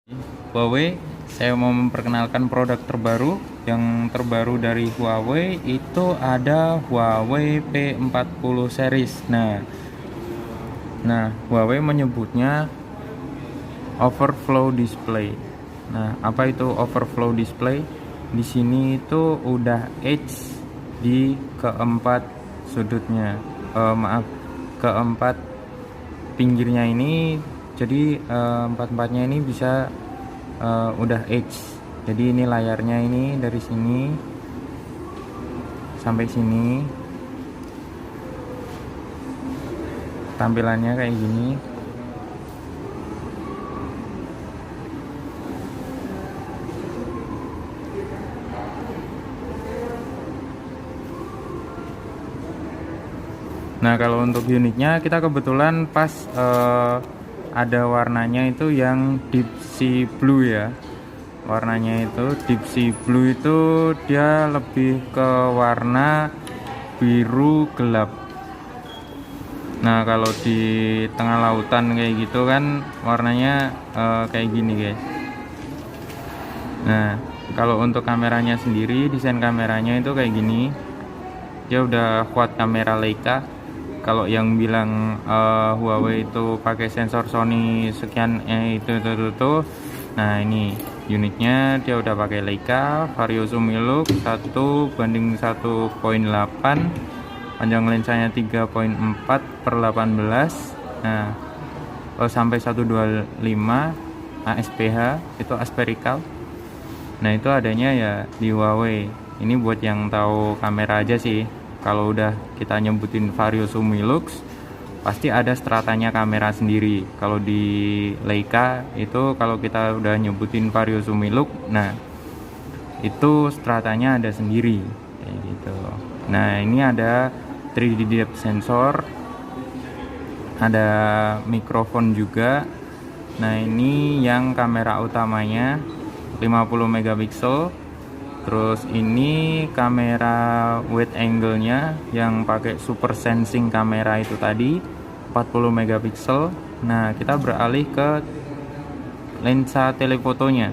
Huawei, saya mau memperkenalkan produk terbaru. Yang terbaru dari Huawei itu ada Huawei P40 series. Nah, Huawei menyebutnya overflow display. Nah, apa itu overflow display? Di sini itu udah edge di keempat sudutnya. Keempat pinggirnya ini. Jadi empat-empatnya ini bisa udah edge. Jadi ini layarnya ini dari sini sampai sini tampilannya kayak gini. Nah, kalau untuk unitnya kita kebetulan pas ada warnanya itu yang deep sea blue ya. Warnanya itu deep sea blue, itu dia lebih ke warna biru gelap. Nah, kalau di tengah lautan kayak gitu kan warnanya kayak gini guys. Nah, kalau untuk kameranya sendiri, desain kameranya itu kayak gini. Dia udah kuat kamera Leica. Kalau yang bilang Huawei itu pakai sensor Sony sekian itu. Nah, ini unitnya dia udah pakai Leica Vario Zoom Lux 1:1.8, panjang lensanya 3.4/18. Nah, sampai 125 ASPH, itu aspherical. Nah, itu adanya ya di Huawei. Ini buat yang tahu kamera aja sih. Kalau udah kita nyebutin Vario Zoom Lux, pasti ada stratanya kamera sendiri. Kalau di Leica itu kalau kita udah nyebutin Vario Zoom Lux, nah itu stratanya ada sendiri kayak gitu. Nah, ini ada 3D depth sensor, ada mikrofon juga. Nah, ini yang kamera utamanya 50 megapiksel. Terus ini kamera wide angle-nya yang pakai super sensing kamera itu tadi 40 megapiksel. Nah, kita beralih ke lensa telefotonya.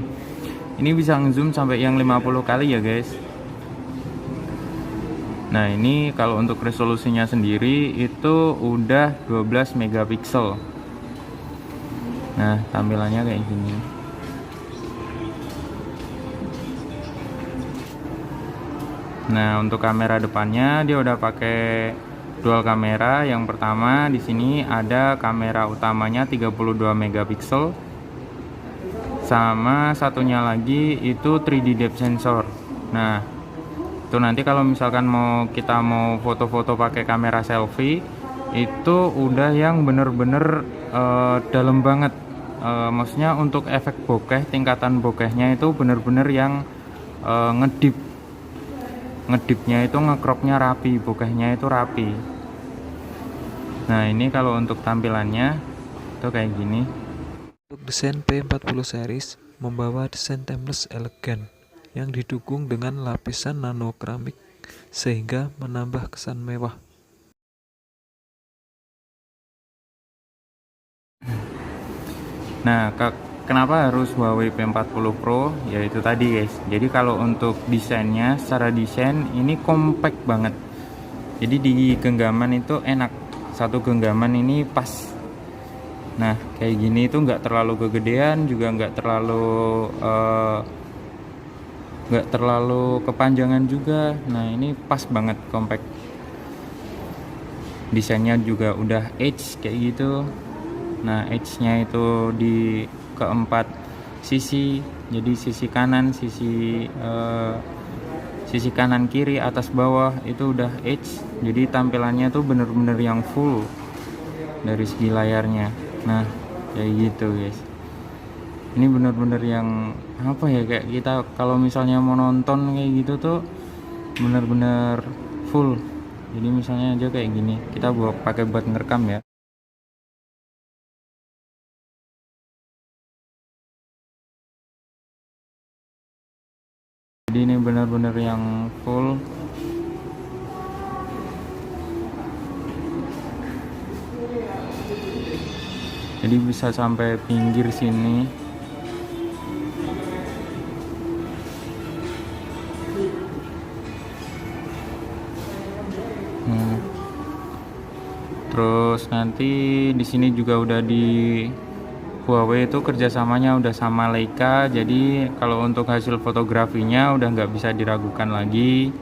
Ini bisa zoom sampai yang 50 kali ya, guys. Nah, ini kalau untuk resolusinya sendiri itu udah 12 megapiksel. Nah, tampilannya kayak gini. Nah, untuk kamera depannya dia udah pakai dual kamera. Yang pertama di sini ada kamera utamanya 32 megapiksel. Sama satunya lagi itu 3D depth sensor. Nah, itu nanti kalau misalkan kita mau foto-foto pakai kamera selfie, itu udah yang bener-bener dalam banget. Maksudnya untuk efek bokeh, tingkatan bokehnya itu bener-bener yang ngedipnya itu ngecropnya rapi, bokehnya itu rapi. Nah, ini kalau untuk tampilannya itu kayak gini. Untuk desain P40 series membawa desain timeless elegan yang didukung dengan lapisan nano keramik sehingga menambah kesan mewah. Nah, kenapa harus Huawei P40 Pro? Ya itu tadi guys. Jadi kalau untuk desainnya, secara desain ini compact banget. Jadi di genggaman itu enak. Satu genggaman ini pas. Nah, kayak gini itu nggak terlalu kegedean, juga nggak terlalu kepanjangan juga. Nah, ini pas banget, compact. Desainnya juga udah edge kayak gitu. Nah, edge-nya itu di keempat sisi. Jadi sisi kanan, sisi kanan kiri, atas bawah itu udah edge. Jadi tampilannya tuh bener-bener yang full dari segi layarnya. Nah, kayak gitu guys. Ini bener-bener yang apa ya, kayak kita kalau misalnya mau nonton kayak gitu tuh bener-bener full. Jadi misalnya aja kayak gini, kita pakai buat ngerekam ya. Jadi ini benar-benar yang full. Jadi bisa sampai pinggir sini. nanti di sini juga udah di Huawei itu kerjasamanya udah sama Leica, jadi kalau untuk hasil fotografinya udah nggak bisa diragukan lagi.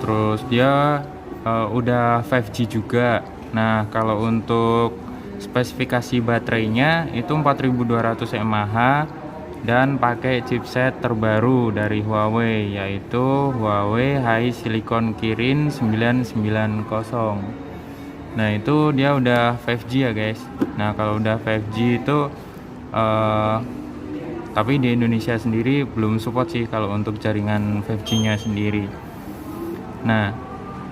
Terus dia udah 5G juga. Nah, kalau untuk spesifikasi baterainya itu 4200 mAh dan pakai chipset terbaru dari Huawei, yaitu Huawei HiSilicon Kirin 990. Nah, itu dia udah 5G ya guys. Nah, kalau udah 5G itu tapi di Indonesia sendiri belum support sih kalau untuk jaringan 5G-nya sendiri. Nah,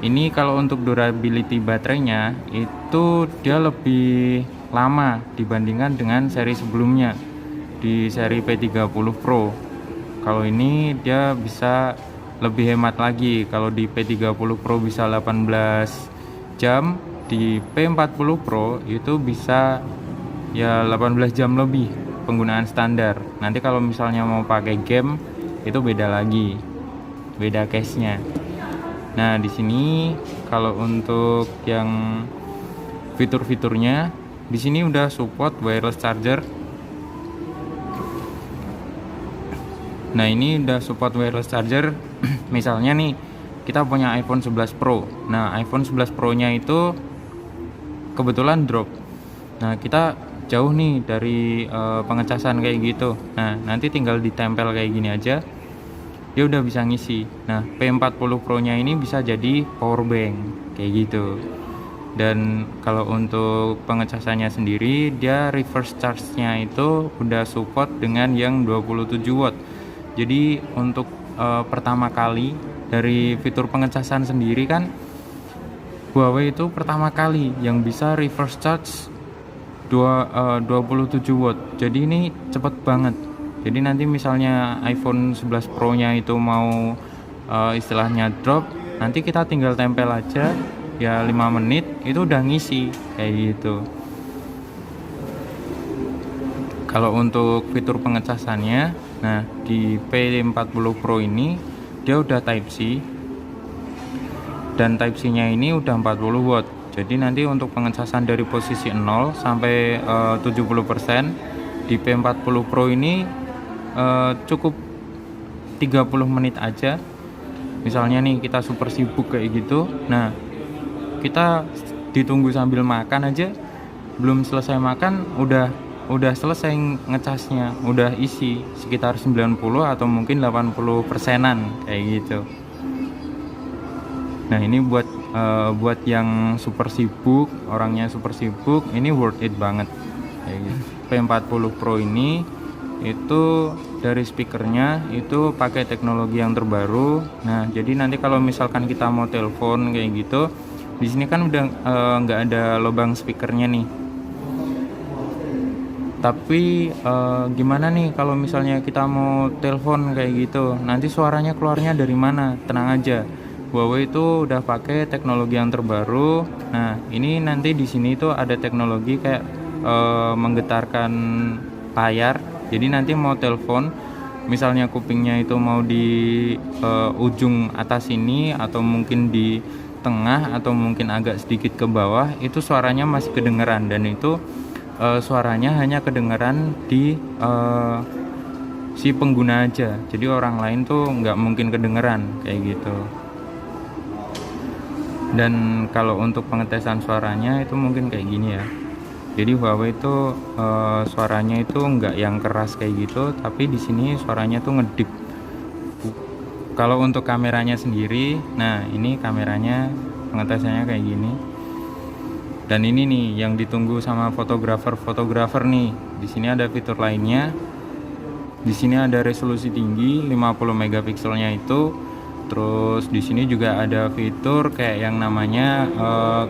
ini kalau untuk durability baterainya itu dia lebih lama dibandingkan dengan seri sebelumnya di seri P30 Pro. Kalau ini dia bisa lebih hemat lagi. Kalau di P30 Pro bisa 18 jam, di P40 Pro itu bisa ya 18 jam lebih penggunaan standar. Nanti kalau misalnya mau pakai game itu beda lagi, beda case-nya. Nah, di sini kalau untuk yang fitur-fiturnya di sini udah support wireless charger. Nah, ini udah support wireless charger. Misalnya nih kita punya iPhone 11 Pro. Nah, iPhone 11 Pro-nya itu kebetulan drop. Nah, kita jauh nih dari pengecasan kayak gitu. Nah, nanti tinggal ditempel kayak gini aja, dia udah bisa ngisi. Nah, P40 Pro-nya ini bisa jadi power bank kayak gitu. Dan kalau untuk pengecasannya sendiri, dia reverse charge-nya itu udah support dengan yang 27 watt. Jadi untuk pertama kali dari fitur pengecasan sendiri kan Huawei itu pertama kali yang bisa reverse charge 27 watt. Jadi ini cepet banget. Jadi nanti misalnya iPhone 11 Pro-nya itu mau istilahnya drop, nanti kita tinggal tempel aja ya 5 menit itu udah ngisi kayak gitu. Kalau untuk fitur pengecasannya, nah di P40 Pro ini dia udah Type-C dan Type-C-nya ini udah 40 watt. Jadi nanti untuk pengecasan dari posisi 0 sampai 70% di P40 Pro ini cukup 30 menit aja. Misalnya nih kita super sibuk kayak gitu, nah kita ditunggu sambil makan aja, belum selesai makan udah selesai ngecasnya, udah isi sekitar 90 atau mungkin 80%-an kayak gitu. Nah, ini buat yang super sibuk, orangnya super sibuk, ini worth it banget kayak gitu. P40 Pro ini itu dari speakernya itu pakai teknologi yang terbaru. Nah, jadi nanti kalau misalkan kita mau telepon kayak gitu, di sini kan udah nggak ada lubang speakernya nih. Tapi gimana nih kalau misalnya kita mau telepon kayak gitu, nanti suaranya keluarnya dari mana? Tenang aja, Huawei itu udah pakai teknologi yang terbaru. Nah, ini nanti di sini tuh ada teknologi kayak menggetarkan layar. Jadi nanti mau telepon, misalnya kupingnya itu mau di ujung atas ini atau mungkin di tengah atau mungkin agak sedikit ke bawah, itu suaranya masih kedengeran dan itu suaranya hanya kedengeran di si pengguna aja. Jadi orang lain tuh nggak mungkin kedengeran kayak gitu. Dan kalau untuk pengetesan suaranya itu mungkin kayak gini ya. Jadi Huawei itu suaranya itu nggak yang keras kayak gitu, tapi di sini suaranya tuh ngedip. Kalau untuk kameranya sendiri, nah ini kameranya pengetesannya kayak gini. Dan ini nih yang ditunggu sama fotografer nih. Di sini ada fitur lainnya. Di sini ada resolusi tinggi 50 megapikselnya itu. Terus di sini juga ada fitur kayak yang namanya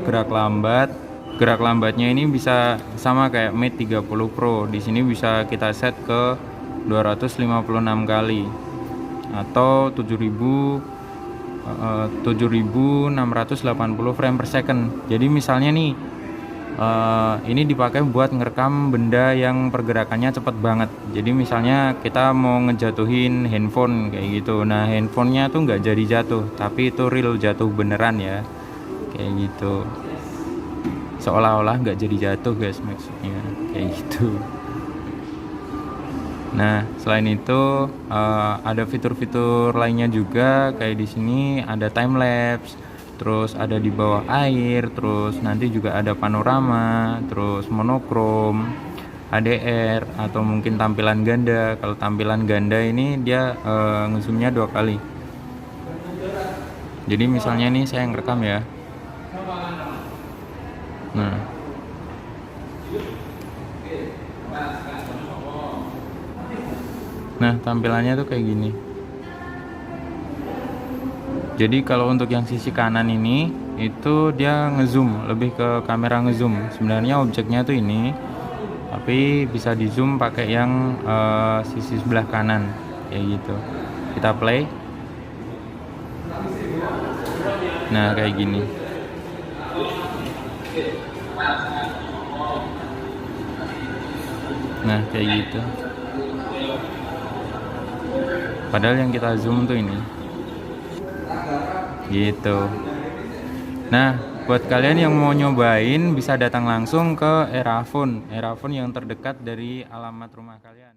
gerak lambat. Gerak lambatnya ini bisa sama kayak Mate 30 Pro. Di sini bisa kita set ke 256 kali atau 7680 frame per second. Jadi misalnya nih ini dipakai buat ngerekam benda yang pergerakannya cepat banget. Jadi misalnya kita mau ngejatuhin handphone kayak gitu. Nah, handphonenya tuh nggak jadi jatuh, tapi itu real jatuh beneran ya, kayak gitu. seolah-olah nggak jadi jatuh guys, maksudnya kayak gitu. Nah, selain itu ada fitur-fitur lainnya juga, kayak di sini ada time lapse, terus ada di bawah air, terus nanti juga ada panorama, terus monokrom, HDR, atau mungkin tampilan ganda. Kalau tampilan ganda ini dia ngezoomnya 2 kali. Jadi misalnya nih saya ngerekam ya. Nah, tampilannya tuh kayak gini. Jadi kalau untuk yang sisi kanan ini itu dia ngezoom, lebih ke kamera ngezoom. Sebenarnya objeknya tuh ini, tapi bisa di zoom pakai yang sisi sebelah kanan kayak gitu. Kita play. Nah, kayak gini. Nah, kayak gitu. Padahal yang kita zoom tuh ini. Gitu. Nah, buat kalian yang mau nyobain bisa datang langsung ke Erafone yang terdekat dari alamat rumah kalian.